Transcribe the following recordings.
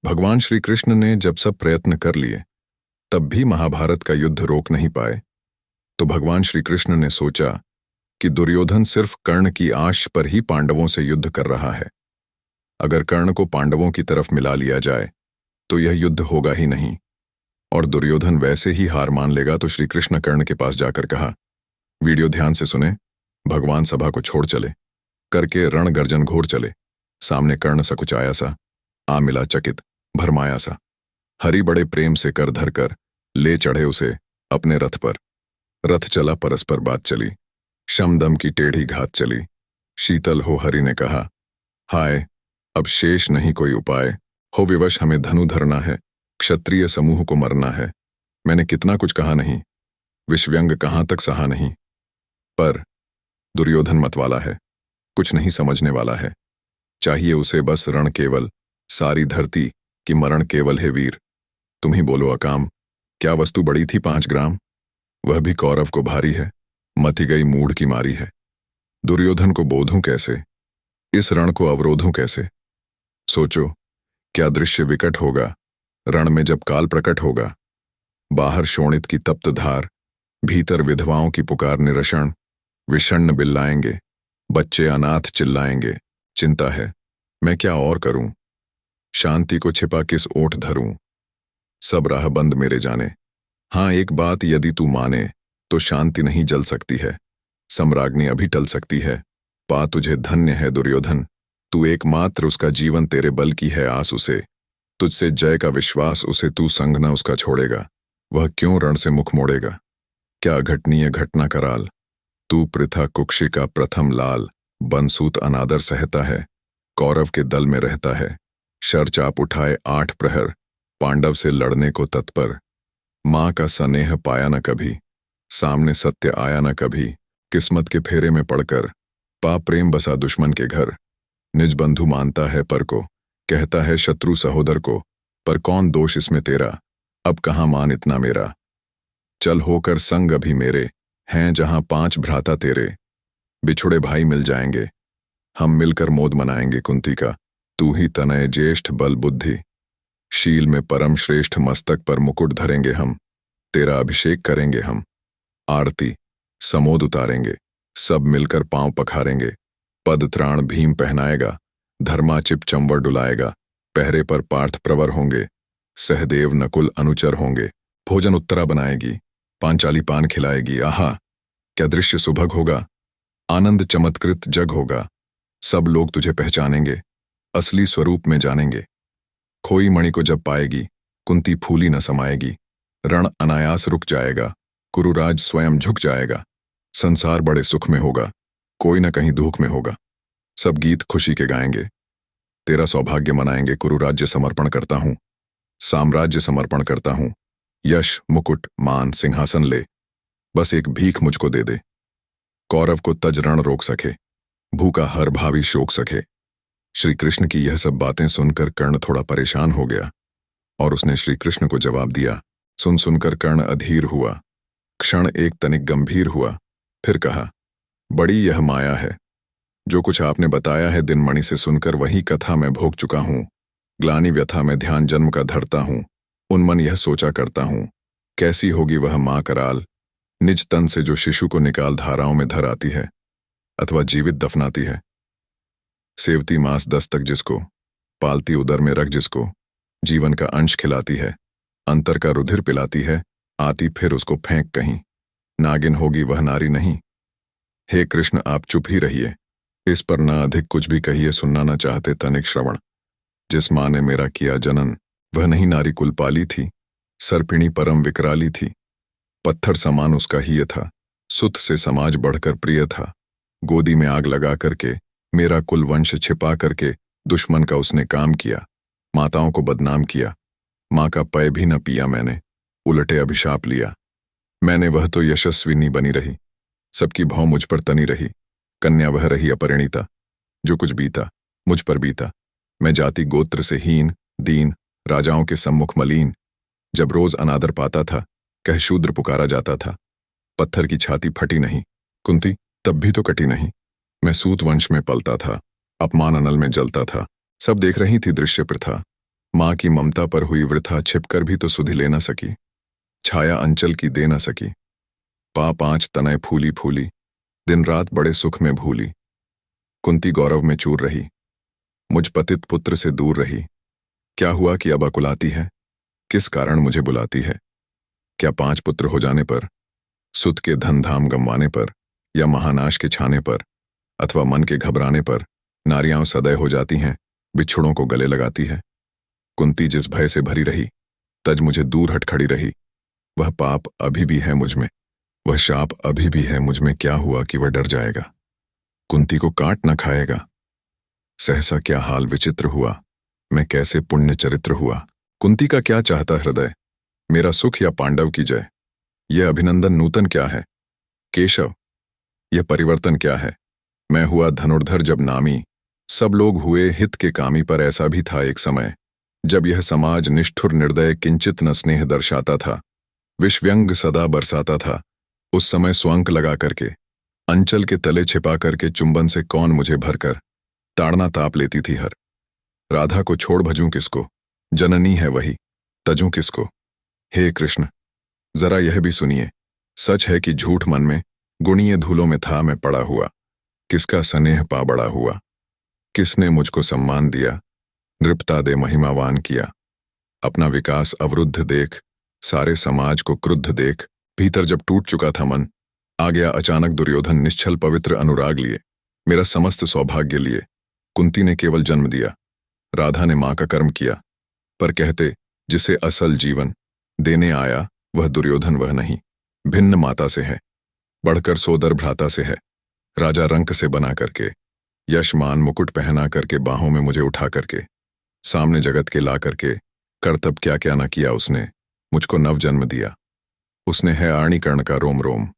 भगवान श्री कृष्ण ने जब सब प्रयत्न कर लिए तब भी महाभारत का युद्ध रोक नहीं पाए, तो भगवान श्री कृष्ण ने सोचा कि दुर्योधन सिर्फ कर्ण की आश पर ही पांडवों से युद्ध कर रहा है। अगर कर्ण को पांडवों की तरफ मिला लिया जाए तो यह युद्ध होगा ही नहीं और दुर्योधन वैसे ही हार मान लेगा। तो श्री कृष्ण कर्ण के पास जाकर कहा, वीडियो ध्यान से सुने। भगवान सभा को छोड़ चले, करके रण गर्जन घोर चले। सामने कर्ण सकुचाया सा, आ मिला चकित भरमाया सा। हरि बड़े प्रेम से कर धर कर ले चढ़े उसे अपने रथ पर। रथ चला परस्पर बात चली, शमदम की टेढ़ी घात चली। शीतल हो हरि ने कहा, हाय अब शेष नहीं कोई उपाय। हो विवश हमें धनु धरना है, क्षत्रिय समूह को मरना है। मैंने कितना कुछ कहा नहीं, विषव्यंग कहाँ तक सहा नहीं। पर दुर्योधन मतवाला है, कुछ नहीं समझने वाला है। चाहिए उसे बस रण केवल, सारी धरती की मरण केवल है वीर। तुम ही बोलो अकाम, क्या वस्तु बड़ी थी 5 ग्राम। वह भी कौरव को भारी है, मथी गई मूढ़ की मारी है। दुर्योधन को बोधूं कैसे, इस रण को अवरोधूं कैसे। सोचो क्या दृश्य विकट होगा रण में जब काल प्रकट होगा। बाहर शोणित की तप्त धार, भीतर विधवाओं की पुकार निरशण। विषण्ण बिल्लाएंगे, बच्चे अनाथ चिल्लाएंगे। चिंता है मैं क्या और करूं, शांति को छिपा किस ओट धरूं। सब राह बंद मेरे जाने। हाँ एक बात यदि तू माने तो शांति नहीं जल सकती है, सम्राज्ञी अभी टल सकती है। पा तुझे धन्य है दुर्योधन, तू एकमात्र उसका जीवन तेरे बल की है आस उसे। तुझसे जय का विश्वास उसे तू संग न उसका छोड़ेगा। वह क्यों रण से मुख मोड़ेगा, क्या अघटनीय घटना कराल। तू पृथा कुक्षी का प्रथम लाल, बनसूत अनादर सहता है। कौरव के दल में रहता है, शर चाप उठाए 8 प्रहर। पांडव से लड़ने को तत्पर, माँ का स्नेह पाया न कभी। सामने सत्य आया न कभी, किस्मत के फेरे में पड़कर। पा प्रेम बसा दुश्मन के घर, निज बंधु मानता है पर को। कहता है शत्रु सहोदर को, पर कौन दोष इसमें तेरा। अब कहाँ मान इतना मेरा, चल होकर संग अभी मेरे। हैं जहां 5 भ्राता तेरे, बिछुड़े भाई मिल जाएंगे। हम मिलकर मोद मनाएंगे कुंती का। तू ही तनय ज्येष्ठ बल बुद्धि, शील में परम श्रेष्ठ। मस्तक पर मुकुट धरेंगे हम, तेरा अभिषेक करेंगे हम। आरती समोद उतारेंगे, सब मिलकर पांव पखारेंगे। पद त्राण भीम पहनाएगा, धर्माचिप चंवर डुलाएगा। पहरे पर पार्थ प्रवर होंगे, सहदेव नकुल अनुचर होंगे। भोजन उत्तरा बनाएगी, पांचाली पान खिलाएगी। आहा क्या दृश्य सुभग होगा, आनंद चमत्कृत जग होगा। सब लोग तुझे पहचानेंगे, असली स्वरूप में जानेंगे। खोई मणि को जब पाएगी, कुंती फूली न समाएगी। रण अनायास रुक जाएगा, कुरुराज स्वयं झुक जाएगा। संसार बड़े सुख में होगा, कोई न कहीं दुख में होगा। सब गीत खुशी के गाएंगे, तेरा सौभाग्य मनाएंगे। कुरुराज्य समर्पण करता हूं, साम्राज्य समर्पण करता हूं। यश मुकुट मान सिंहासन ले, बस एक भीख मुझको दे दे। कौरव को तज रण रोक सके, भूखा हर भावी शोक सके। श्री कृष्ण की यह सब बातें सुनकर कर्ण थोड़ा परेशान हो गया और उसने श्री कृष्ण को जवाब दिया। सुन सुनकर कर्ण अधीर हुआ, क्षण एक तनिक गंभीर हुआ। फिर कहा, बड़ी यह माया है, जो कुछ आपने बताया है दिनमणि से सुनकर वही कथा मैं भोग चुका हूं। ग्लानि व्यथा में ध्यान जन्म का धरता हूं। उन्मन यह सोचा करता हूं, कैसी होगी वह माँ कराल। निज तन से जो शिशु को निकाल धाराओं में धर आती है अथवा जीवित दफनाती है। सेवती मांस दस्तक जिसको, पालती उदर में रख जिसको। जीवन का अंश खिलाती है, अंतर का रुधिर पिलाती है। आती फिर उसको फेंक कहीं, नागिन होगी वह नारी नहीं। हे कृष्ण आप चुप ही रहिए, इस पर न अधिक कुछ भी कहिए। सुनना न चाहते तनिक श्रवण। जिस माँ ने मेरा किया जनन, वह नहीं नारी कुल पाली थी। सर्पिणी परम विकराली थी, पत्थर समान उसका ही ये था। सुत से समाज बढ़कर प्रिय था। गोदी में आग लगा करके मेरा कुल वंश छिपा करके दुश्मन का उसने काम किया। माताओं को बदनाम किया, माँ का पय भी न पिया मैंने, उलटे अभिशाप लिया मैंने। वह तो यशस्विनी बनी रही, सबकी भौं मुझ पर तनी रही। कन्या वह रही अपरिणीता, जो कुछ बीता मुझ पर बीता। मैं जाति गोत्र से हीन दीन, राजाओं के सम्मुख मलीन। जब रोज अनादर पाता था, कह शूद्र पुकारा जाता था। पत्थर की छाती फटी नहीं, कुंती तब भी तो कटी नहीं। मैं सूत वंश में पलता था, अपमान अनल में जलता था। सब देख रही थी दृश्य प्रथा, माँ की ममता पर हुई वृथा छिपकर भी तो सुधि ले न सकी, छाया अंचल की दे न सकी। पा 5 तनय फूली फूली, दिन रात बड़े सुख में भूली। कुंती गौरव में चूर रही, मुझ पतित पुत्र से दूर रही। क्या हुआ कि अब अकुलाती है, किस कारण मुझे बुलाती है? क्या 5 पुत्र हो जाने पर, सुत के धन धाम गंवाने पर, या महानाश के छाने पर, अथवा मन के घबराने पर नारियां सदैव हो जाती हैं, बिछुड़ों को गले लगाती है? कुंती जिस भय से भरी रही, तज मुझे दूर हट खड़ी रही। वह पाप अभी भी है मुझ में, वह शाप अभी भी है मुझ में। क्या हुआ कि वह डर जाएगा, कुंती को काट न खाएगा? सहसा क्या हाल विचित्र हुआ, मैं कैसे पुण्य चरित्र हुआ। कुंती का क्या चाहता हृदय, मेरा सुख या पांडव की जय? यह अभिनंदन नूतन क्या है केशव, यह परिवर्तन क्या है? मैं हुआ धनुर्धर जब नामी, सब लोग हुए हित के कामी। पर ऐसा भी था एक समय, जब यह समाज निष्ठुर निर्दय किंचित न स्नेह दर्शाता था, विषव्यंग सदा बरसाता था। उस समय स्वांक लगा करके, अंचल के तले छिपा करके चुंबन से कौन मुझे भरकर ताड़ना ताप लेती थी हर। राधा को छोड़ भजूं किसको, जननी है वही, तजूं किसको? हे कृष्ण, जरा यह भी सुनिए, सच है कि झूठ मन में गुणीय धूलों में था मैं पड़ा हुआ। किसका स्नेह पा बड़ा हुआ, किसने मुझको सम्मान दिया, नृपता दे महिमावान किया। अपना विकास अवरुद्ध देख, सारे समाज को क्रुद्ध देख, भीतर जब टूट चुका था मन, आ गया अचानक दुर्योधन निश्चल पवित्र अनुराग लिए, मेरा समस्त सौभाग्य लिए। कुंती ने केवल जन्म दिया, राधा ने माँ का कर्म किया। पर कहते जिसे असल जीवन देने आया, वह दुर्योधन वह नहीं, भिन्न माता से है, बढ़कर सोदर भ्राता से है। राजा रंक से बना करके, यशमान मुकुट पहना करके, बाहों में मुझे उठा करके, सामने जगत के ला करके, कर्तव्य क्या क्या न किया उसने, मुझको नव जन्म दिया। उसने है आर्णिकर्ण का रोम रोम,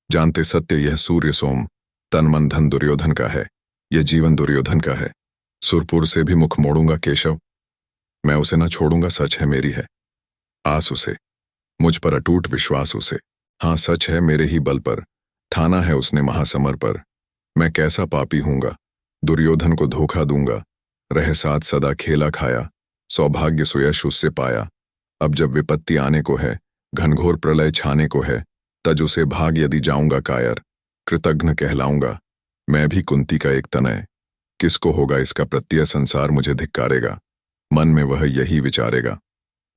जानते सत्य यह सूर्य सोम। तन मन धन दुर्योधन का है, यह जीवन दुर्योधन का है। सुरपुर से भी मुख मोड़ूंगा केशव, मैं उसे न छोड़ूंगा, सच है मेरी है आस उसे, मुझ पर अटूट विश्वास उसे। हाँ सच है मेरे ही बल पर ठाना है उसने महासमर पर। मैं कैसा पापी हूंगा, दुर्योधन को धोखा दूंगा। रह साथ सदा खेला खाया, सौभाग्य सुयश उससे पाया। अब जब विपत्ति आने को है, घनघोर प्रलय छाने को है, तज उसे भाग यदि जाऊंगा कायर, कृतघ्न कहलाऊंगा मैं भी कुंती का एक तनय। किसको होगा इसका प्रत्यय, संसार मुझे धिक्कारेगा, मन में वह यही विचारेगा।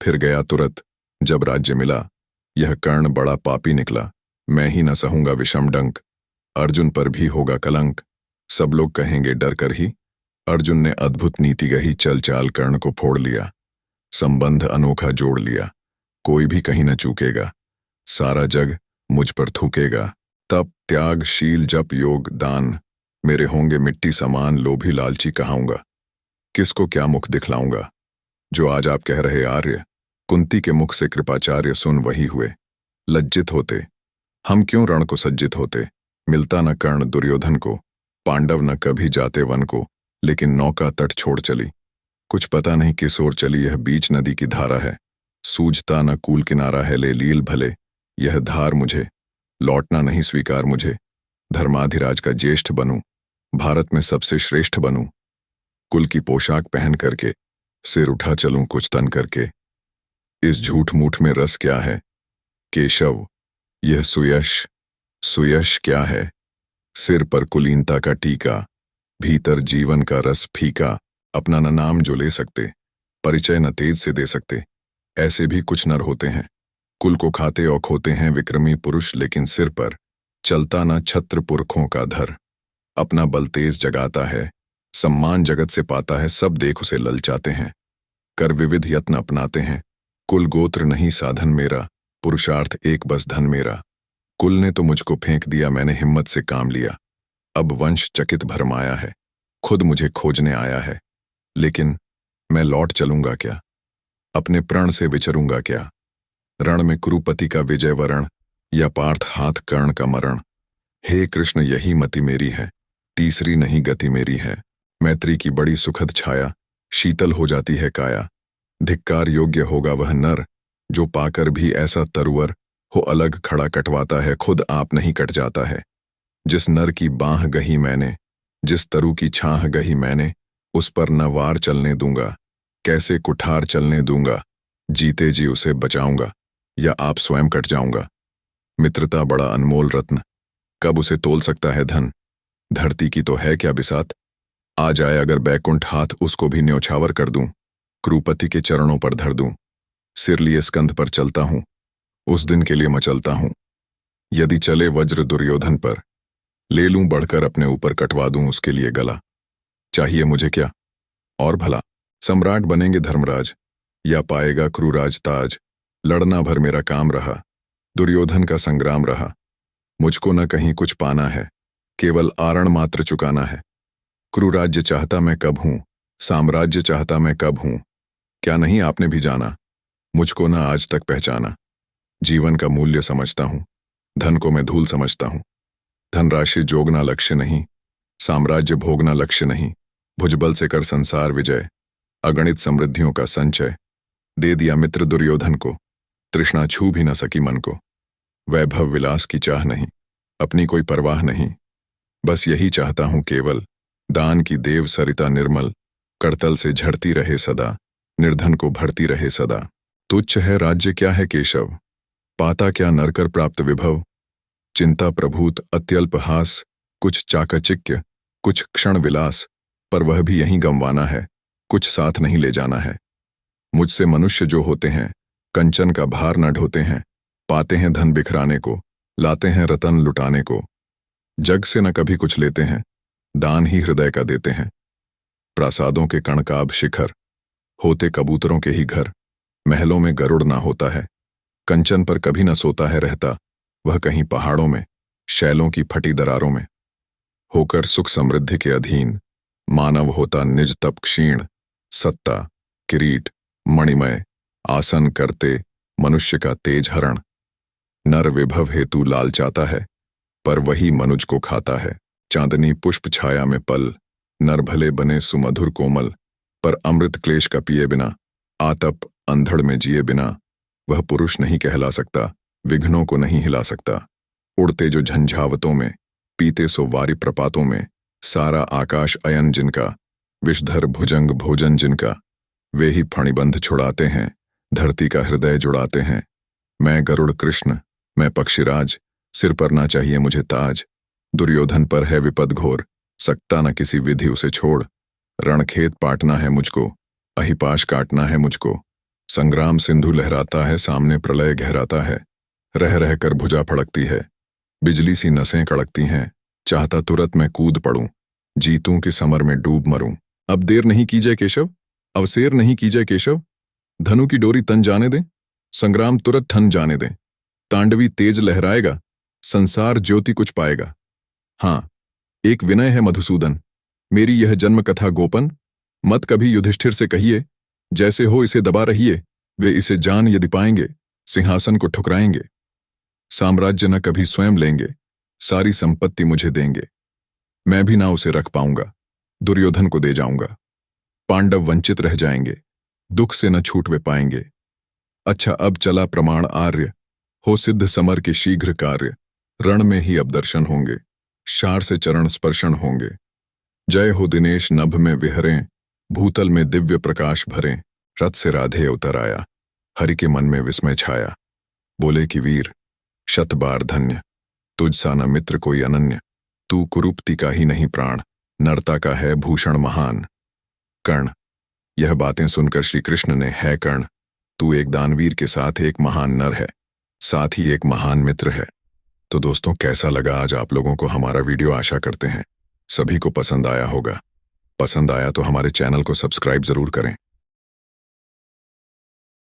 फिर गया तुरत जब राज्य मिला, यह कर्ण बड़ा पापी निकला। मैं ही न सहूंगा विषम डंक, अर्जुन पर भी होगा कलंक। सब लोग कहेंगे डर कर ही, अर्जुन ने अद्भुत नीति गही, चल चाल कर्ण को फोड़ लिया। संबंध अनोखा जोड़ लिया, कोई भी कहीं न चूकेगा, सारा जग मुझ पर थूकेगा। तप त्याग शील जप योग दान, मेरे होंगे मिट्टी समान। लोभी लालची कहाऊंगा, किसको क्या मुख दिखलाऊंगा। जो आज आप कह रहे आर्य, कुंती के मुख से कृपाचार्य सुन वही हुए। लज्जित होते हम क्यों रण को सज्जित होते, मिलता न कर्ण दुर्योधन को। पांडव न कभी जाते वन को, लेकिन नौका तट छोड़ चली। कुछ पता नहीं किस ओर चली, यह बीच नदी की धारा है। सूझता न कूल किनारा है, ले लील भले यह धार मुझे। लौटना नहीं स्वीकार मुझे, धर्माधिराज का ज्येष्ठ बनूं, भारत में सबसे श्रेष्ठ बनूं। कुल की पोशाक पहन करके, सिर उठा चलूं कुछ तन करके। इस झूठ मूठ में रस क्या है केशव, यह सुयश सुयश क्या है। सिर पर कुलीनता का टीका, भीतर जीवन का रस फीका। अपना न नाम जो ले सकते, परिचय न तेज से दे सकते, ऐसे भी कुछ नर होते हैं। कुल को खाते और खोते हैं विक्रमी पुरुष, लेकिन सिर पर चलता न छत्र पुरखों का धर। अपना बल तेज जगाता है, सम्मान जगत से पाता है। सब देख उसे ललचाते हैं, कर विविध यत्न अपनाते हैं। कुल गोत्र नहीं साधन मेरा, पुरुषार्थ एक बस धन मेरा। कुल ने तो मुझको फेंक दिया, मैंने हिम्मत से काम लिया। अब वंश चकित भरमाया है, खुद मुझे खोजने आया है। लेकिन मैं लौट चलूंगा क्या, अपने प्रण से विचरूंगा क्या। रण में कुरुपति का विजय वरण, या पार्थ हाथ कर्ण का मरण। हे कृष्ण यही मति मेरी है, तीसरी नहीं गति मेरी है। मैत्री की बड़ी सुखद छाया, शीतल हो जाती है काया। धिक्कार योग्य होगा वह नर, जो पाकर भी ऐसा तरुवर हो अलग खड़ा कटवाता है, खुद आप नहीं कट जाता है। जिस नर की बांह गही मैंने, जिस तरु की छाह गही मैंने, उस पर न वार चलने दूंगा। कैसे कुठार चलने दूंगा? जीते जी उसे बचाऊंगा या आप स्वयं कट जाऊंगा? मित्रता बड़ा अनमोल रत्न, कब उसे तोल सकता है धन? धरती की तो है क्या बिसात, आ जाए अगर बैकुंठ हाथ उसको भी न्योछावर कर दूं। क्रूपति के चरणों पर धर दूं, सिर लिए स्कंध पर चलता हूं, उस दिन के लिए मचलता हूं। यदि चले वज्र दुर्योधन पर, ले लूं बढ़कर अपने ऊपर कटवा दूं उसके लिए गला। चाहिए मुझे क्या और भला? सम्राट बनेंगे धर्मराज या पाएगा क्रूराज ताज। लड़ना भर मेरा काम रहा, दुर्योधन का संग्राम रहा। मुझको न कहीं कुछ पाना है, केवल आरण मात्र चुकाना है। क्रूराज्य चाहता मैं कब हूं, साम्राज्य चाहता मैं कब हूं। क्या नहीं आपने भी जाना, मुझको न आज तक पहचाना। जीवन का मूल्य समझता हूं, धन को मैं धूल समझता हूं। धनराशि जोगना लक्ष्य नहीं, साम्राज्य भोगना लक्ष्य नहीं। भुजबल से कर संसार विजय, अगणित समृद्धियों का संचय। दे दिया मित्र दुर्योधन को, तृष्णा छू भी न सकी मन को। वैभव विलास की चाह नहीं, अपनी कोई परवाह नहीं। बस यही चाहता हूं केवल, दान की देव सरिता निर्मल। करतल से झड़ती रहे सदा, निर्धन को भरती रहे सदा। तुच्छ है राज्य क्या है केशव, पाता क्या नरकर प्राप्त विभव। चिंता प्रभूत अत्यल्प हास, कुछ चाकचिक्य कुछ क्षण विलास। पर वह भी यहीं गंवाना है, कुछ साथ नहीं ले जाना है। मुझसे मनुष्य जो होते हैं, कंचन का भार न ढोते हैं। पाते हैं धन बिखराने को, लाते हैं रतन लुटाने को। जग से न कभी कुछ लेते हैं, दान ही हृदय का देते हैं। प्रासादों के कणकाब शिखर, होते कबूतरों के ही घर। महलों में गरुड़ ना होता है, कंचन पर कभी न सोता है रहता। वह कहीं पहाड़ों में, शैलों की फटी दरारों में। होकर सुख समृद्धि के अधीन, मानव होता निज तप क्षीण। सत्ता किरीट मणिमय, आसन करते मनुष्य का तेज हरण। नर विभव हेतु लालचाता है, पर वही मनुज को खाता है। चांदनी पुष्प छाया में पल, नर भले बने सुमधुर कोमल। पर अमृत क्लेश का पिए बिना, आतप अंधड़ में जिए बिना। वह पुरुष नहीं कहला सकता, विघ्नों को नहीं हिला सकता। उड़ते जो झंझावतों में, पीते सो वारी प्रपातों में। सारा आकाश अयन जिनका, विषधर भुजंग भोजन जिनका। वे ही फणिबंध छुड़ाते हैं, धरती का हृदय जुड़ाते हैं। मैं गरुड़ कृष्ण, मैं पक्षीराज, सिर पर ना चाहिए मुझे ताज। दुर्योधन पर है विपद घोर, सकता न किसी विधि उसे छोड़। रणखेत पाटना है मुझको, अहिपाश काटना है मुझको। संग्राम सिंधु लहराता है, सामने प्रलय गहराता है। रह रह कर भुजा फड़कती है, बिजली सी नसें कड़कती हैं। चाहता तुरंत मैं कूद पड़ूं, जीतूं कि समर में डूब मरूं। अब देर नहीं कीजिए केशव, अवसेर नहीं कीजिए केशव। धनु की डोरी तन जाने दें, संग्राम तुरंत ठन जाने दें। तांडवी तेज लहराएगा, संसार ज्योति कुछ पाएगा। हाँ, एक विनय है मधुसूदन, मेरी यह जन्म कथा गोपन। मत कभी युधिष्ठिर से कहिए, जैसे हो इसे दबा रहिए। वे इसे जान यदि पाएंगे, सिंहासन को ठुकराएंगे। साम्राज्य न कभी स्वयं लेंगे, सारी संपत्ति मुझे देंगे। मैं भी ना उसे रख पाऊंगा, दुर्योधन को दे जाऊंगा। पांडव वंचित रह जाएंगे, दुख से न छूट वे पाएंगे। अच्छा अब चला प्रमाण आर्य, हो सिद्ध समर के शीघ्र कार्य। रण में ही अब दर्शन होंगे, शार से चरण स्पर्शन होंगे। जय हो दिनेश नभ में विहरें, भूतल में दिव्य प्रकाश भरें। रथ से राधे उतर आया, हरि के मन में विस्मय छाया। बोले कि वीर शत बार धन्य, तुझ सा न मित्र कोई अनन्य। तू कुरूपति का ही नहीं प्राण, नरता का है भूषण महान। कर्ण, यह बातें सुनकर श्री कृष्ण ने, है कर्ण, तू एक दानवीर के साथ एक महान नर है, साथ ही एक महान मित्र है। तो दोस्तों कैसा लगा आज आप लोगों को हमारा वीडियो? आशा करते हैं सभी को पसंद आया होगा। पसंद आया तो हमारे चैनल को सब्सक्राइब जरूर करें।